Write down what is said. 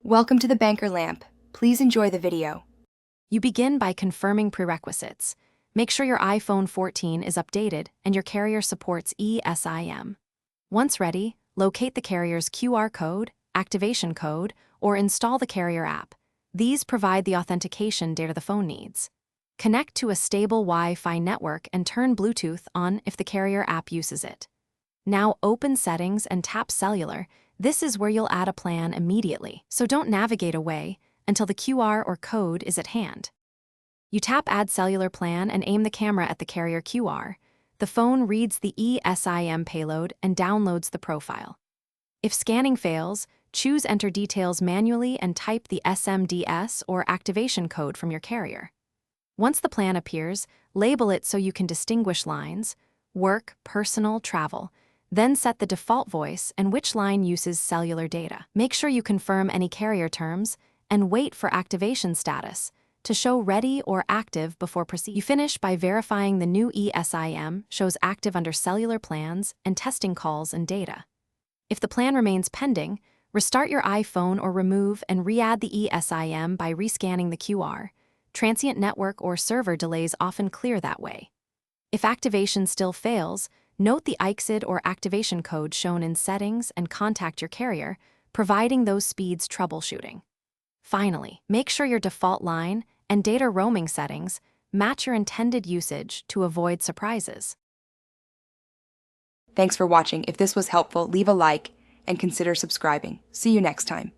Welcome to the Banker Lamp. Please enjoy the video. You begin by confirming prerequisites. Make sure your iPhone 14 is updated and your carrier supports eSIM. Once ready, locate the carrier's QR code, activation code, or install the carrier app. These provide the authentication data the phone needs. Connect to a stable Wi-Fi network and turn Bluetooth on if the carrier app uses it. Now open Settings and tap Cellular. This is where you'll add a plan immediately, so don't navigate away until the QR or code is at hand. You tap Add Cellular Plan and aim the camera at the carrier QR. The phone reads the eSIM payload and downloads the profile. If scanning fails, choose Enter Details manually and type the SMDS or activation code from your carrier. Once the plan appears, label it so you can distinguish lines: work, personal, travel. Then set the default voice and which line uses cellular data. Make sure you confirm any carrier terms and wait for activation status to show ready or active before proceeding. You finish by verifying the new eSIM shows active under cellular plans and testing calls and data. If the plan remains pending, restart your iPhone or remove and re-add the eSIM by rescanning the QR. Transient network or server delays often clear that way. If activation still fails, note the ICSID or activation code shown in Settings and contact your carrier, providing those speeds troubleshooting. Finally, make sure your default line and data roaming settings match your intended usage to avoid surprises. Thanks for watching. If this was helpful, leave a like and consider subscribing. See you next time.